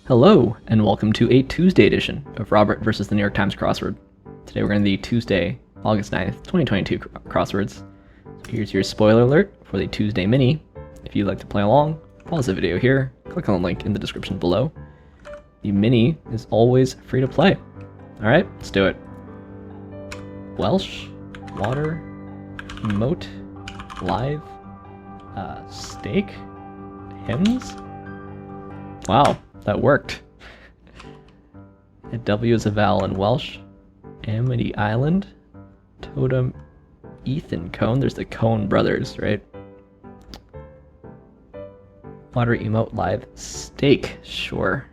Hello, and welcome to a Tuesday edition of Robert versus the New York Times Crossword. Today we're in the Tuesday, August 9th, 2022 crosswords. So here's your spoiler alert for the Tuesday mini. If you'd like to play along, pause the video here, click on the link in the description below. The mini is always free to play. Alright, let's do it. Welsh, water, emote, live, steak, hymns? Wow. That worked. A W is a vowel in Welsh. Amity Island. Totem. Ethan Cone. There's the Cone brothers, right? Water emote live. Steak. Sure.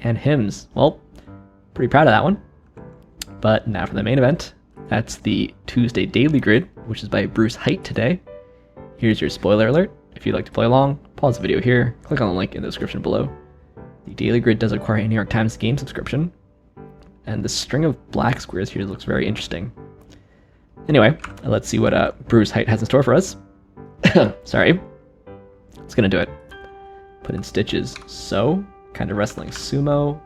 And hymns. Well, pretty proud of that one. But now for the main event. That's the Tuesday Daily Grid, which is by Bruce Haight today. Here's your spoiler alert. If you'd like to play along, pause the video here, click on the link in the description below. The Daily Grid does require a New York Times game subscription, and the string of black squares here looks very interesting. Anyway, let's see what Bruce Haight has in store for us. Sorry. It's gonna do it. Put in stitches. So, kind of wrestling sumo.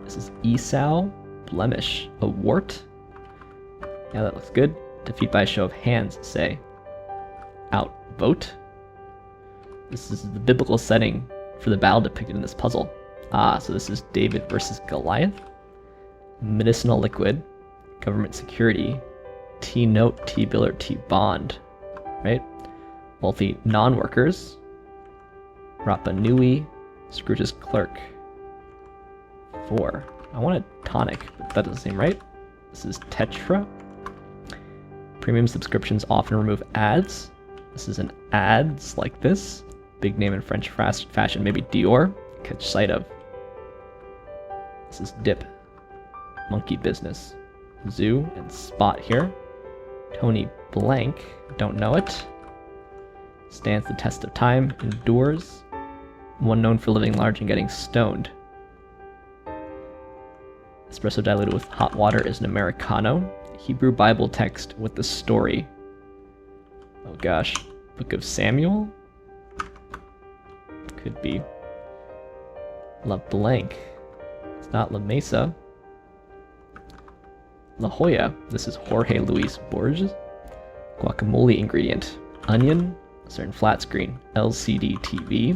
This is Esau. Blemish. A wart. Yeah, that looks good. Defeat by a show of hands, say. Outvote. This is the biblical setting for the battle depicted in this puzzle. So this is David versus Goliath. Medicinal liquid. Government security. T-note, T-bill, or T-bond. Right? Wealthy non-workers. Rapa Nui. Scrooge's clerk. 4. I want a tonic, but that doesn't seem right. This is Tetra. Premium subscriptions often remove ads. This is an ads like this. Big name in French fashion, maybe Dior. Catch sight of. This is Dip. Monkey business. Zoo and Spot here. Tony Blank. Don't know it. Stands the test of time. Endures. One known for living large and getting stoned. Espresso diluted with hot water is an Americano. Hebrew Bible text with the story. Oh gosh. Book of Samuel? Could be. La Blanc. It's not La Mesa. La Jolla. This is Jorge Luis Borges. Guacamole ingredient. Onion. A certain flat screen. LCD TV.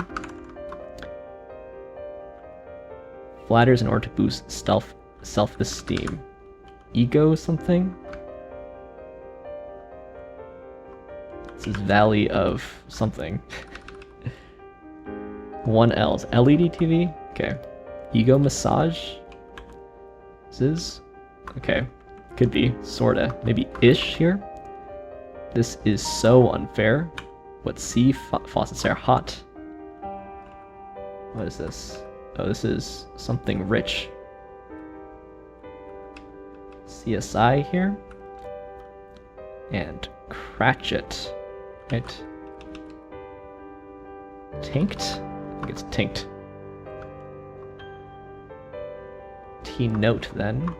Flatters in order to boost self-esteem. Ego something? This is Valley of something. 1L's LED TV? Okay. Ego massage? This is? Okay. Could be. Sorta. Maybe ish here? This is so unfair. What sea faucets are hot? What is this? Oh, this is something rich. CSI here. And Cratchit. Right? Tinked? I think it's tinked. T-note then.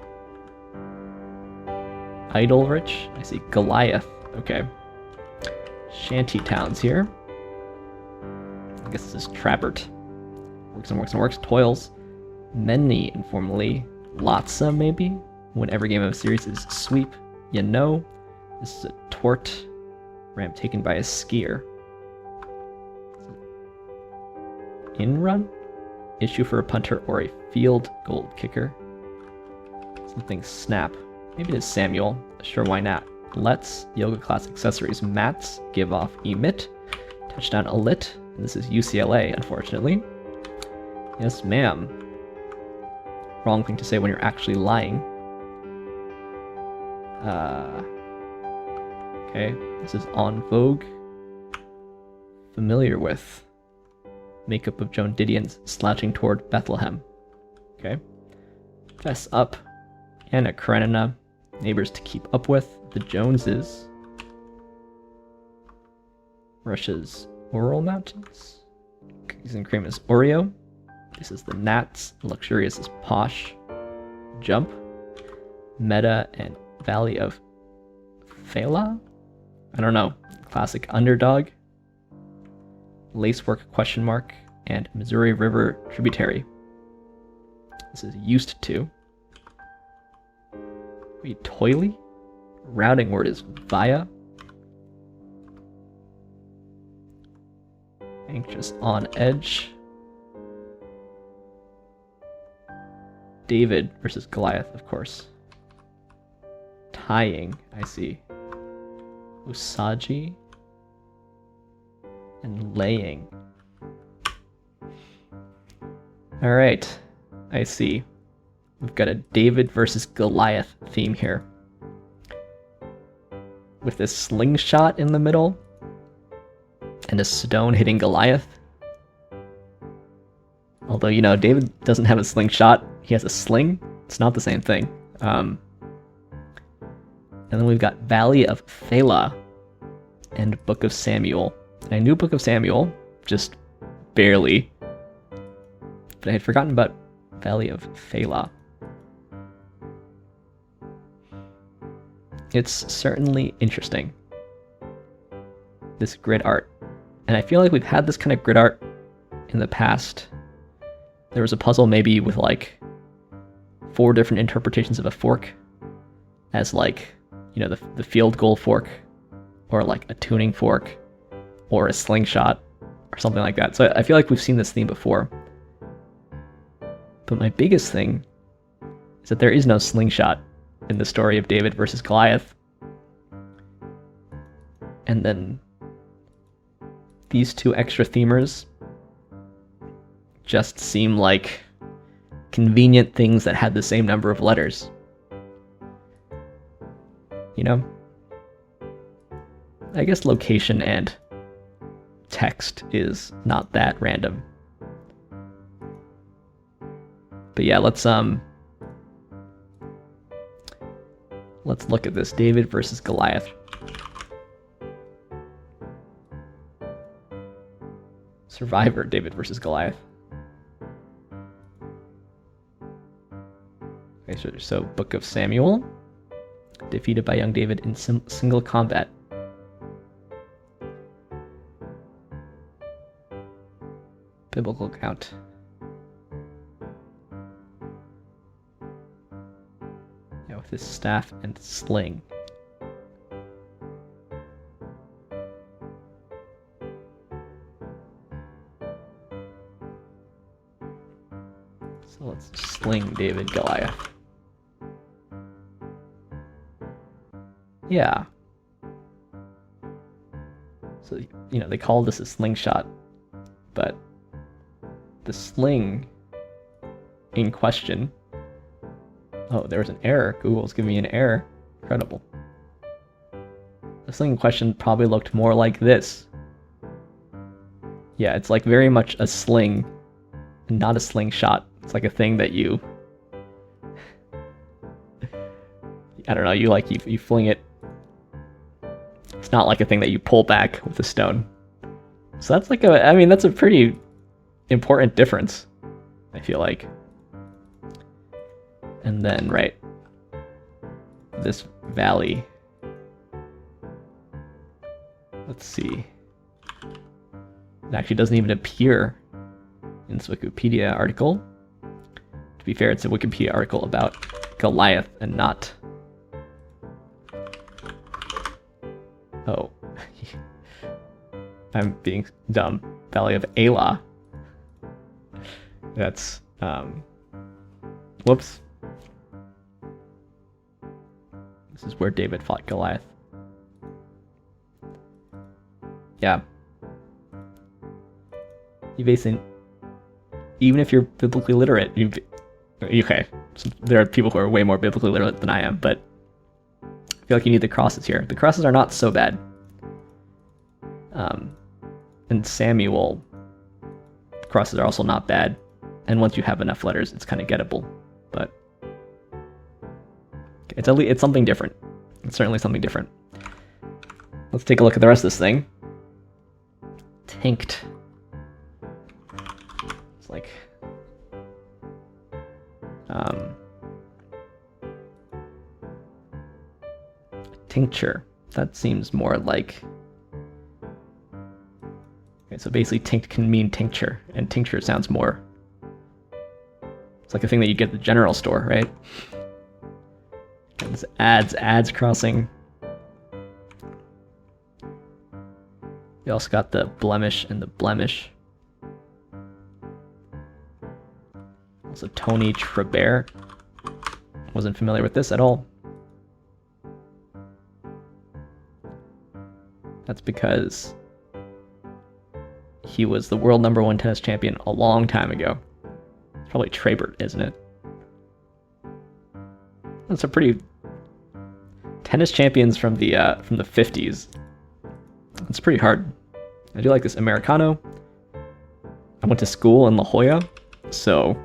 Idle rich? I see Goliath. Okay. Shantytowns here. I guess this is Trabbert. Works and works and works. Toils. Many informally. Lotsa maybe? When every game of a series is sweep. You know. This is a tort. Ram taken by a skier. In run? Issue for a punter or a field goal kicker. Something snap. Maybe it is Samuel. Sure, why not? Let's. Yoga class accessories. Mats. Give off. Emit. Touchdown elit. And this is UCLA, unfortunately. Yes, ma'am. Wrong thing to say when you're actually lying. Okay, this is On Vogue. Familiar with. Makeup of Joan Didion's slouching toward Bethlehem. Okay. Fess up. Anna Karenina. Neighbors to keep up with. The Joneses. Russia's Ural Mountains. Cookies and cream is Oreo. This is the Nats. Luxurious is Posh. Jump. Meta and Valley of Fela? I don't know. Classic Underdog. Lacework question mark, and Missouri River tributary. This is used to. Wait, toily? Routing word is via. Anxious, on edge. David versus Goliath, of course. Tying, I see. Usagi. And laying. Alright, I see. We've got a David versus Goliath theme here. With this slingshot in the middle. And a stone hitting Goliath. Although, you know, David doesn't have a slingshot. He has a sling. It's not the same thing. And then we've got Valley of Elah and Book of Samuel. And I knew Book of Samuel, just barely. But I had forgotten about Valley of Elah. It's certainly interesting. This grid art. And I feel like we've had this kind of grid art in the past. There was a puzzle maybe with like 4 different interpretations of a fork as like, you know, the field goal fork, or like a tuning fork, or a slingshot, or something like that. So I feel like we've seen this theme before. But my biggest thing is that there is no slingshot in the story of David versus Goliath. And then these 2 extra themers just seem like convenient things that had the same number of letters. You know? I guess location and text is not that random. But yeah, let's look at this. David versus Goliath. Survivor, David versus Goliath. Okay, so Book of Samuel. Defeated by young David in single combat. Biblical account. Yeah, with his staff and sling. So let's sling David Goliath. Yeah. So, you know, they call this a slingshot, but the sling in question... Oh, there was an error. Google's giving me an error. Incredible. The sling in question probably looked more like this. Yeah, it's like very much a sling, not a slingshot. It's like a thing that you... I don't know, you fling it. It's not like a thing that you pull back with a stone. So that's like I mean, that's a pretty important difference, I feel like. And then, right, this valley. Let's see. It actually doesn't even appear in this Wikipedia article. To be fair, it's a Wikipedia article about Goliath and not... Oh. I'm being dumb. Valley of ELAH. That's, whoops. This is where David fought Goliath. Yeah. You basically, even if you're biblically literate, okay, so there are people who are way more biblically literate than I am, but I feel like you need the crosses here. The crosses are not so bad. And Samuel, the crosses are also not bad. And once you have enough letters, it's kind of gettable. But it's something different. It's certainly something different. Let's take a look at the rest of this thing. Tinked. It's like... tincture. That seems more like... Okay, so basically tinct can mean tincture, and tincture sounds more It's like a thing that you get at the general store, right? This ads crossing. We also got the blemish and the blemish. Also Tony Trabert. Wasn't familiar with this at all. That's because he was the world #1 tennis champion a long time ago. It's probably Trabert, isn't it? That's a pretty tennis champions from the 50s. It's pretty hard. I do like this Americano. I went to school in La Jolla, so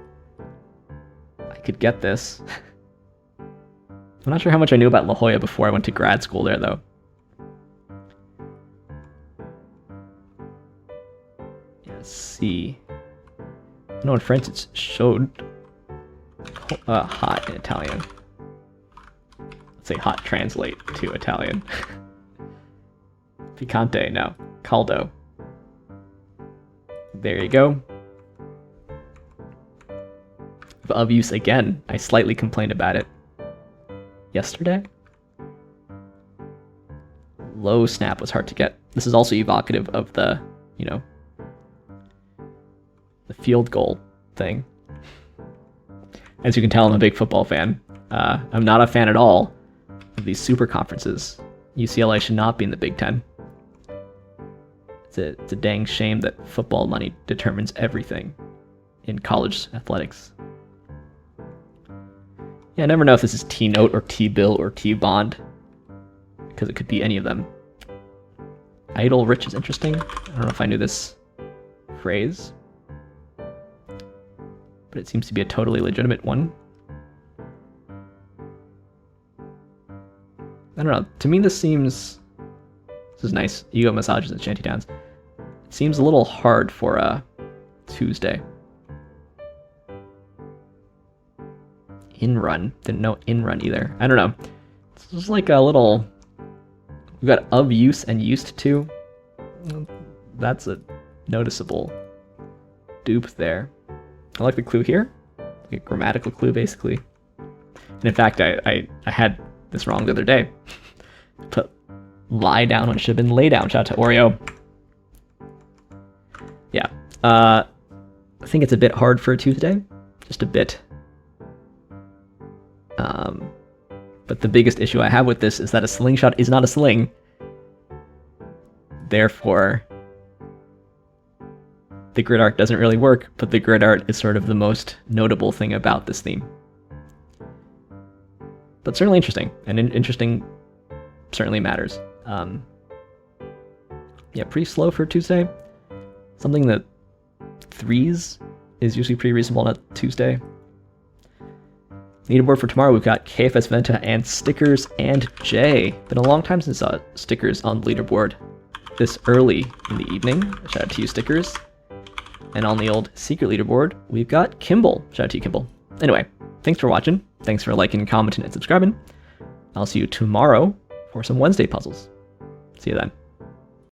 I could get this. I'm not sure how much I knew about La Jolla before I went to grad school there, though. Yeah, let's see. I know in French it's chaud. Hot in Italian. Let's say hot translate to Italian. Picante, no. Caldo. There you go. Of use again. I slightly complained about it yesterday. Low snap was hard to get. This is also evocative of the, you know, the field goal thing. As you can tell, I'm a big football fan. I'm not a fan at all of these super conferences. UCLA should not be in the Big Ten. It's a dang shame that football money determines everything in college athletics. Yeah, I never know if this is T-note or T-bill or T-bond, because it could be any of them. Idle rich is interesting. I don't know if I knew this phrase, but it seems to be a totally legitimate one. I don't know. To me, this is nice. Ego massages at Shantytowns. It seems a little hard for a Tuesday. In-run. Didn't know in-run either. I don't know. It's just like a little... We've got of use and used to. That's a noticeable dupe there. I like the clue here. Like a grammatical clue, basically. And in fact, I had this wrong the other day. Put lie down when it should have been lay down. Shout out to Oreo. Yeah. I think it's a bit hard for a Tuesday. Just a bit. But the biggest issue I have with this is that a slingshot is not a sling. Therefore, the grid art doesn't really work, but the grid art is sort of the most notable thing about this theme. But certainly interesting, and interesting certainly matters. Yeah, pretty slow for Tuesday. Something that 3s is usually pretty reasonable on a Tuesday. Leaderboard for tomorrow, we've got KFS Venta and Stickers and Jay. Been a long time since I saw Stickers on the leaderboard this early in the evening. Shout out to you, Stickers. And on the old secret leaderboard, we've got Kimball. Shout out to you, Kimball. Anyway, thanks for watching. Thanks for liking, commenting, and subscribing. I'll see you tomorrow for some Wednesday puzzles. See you then.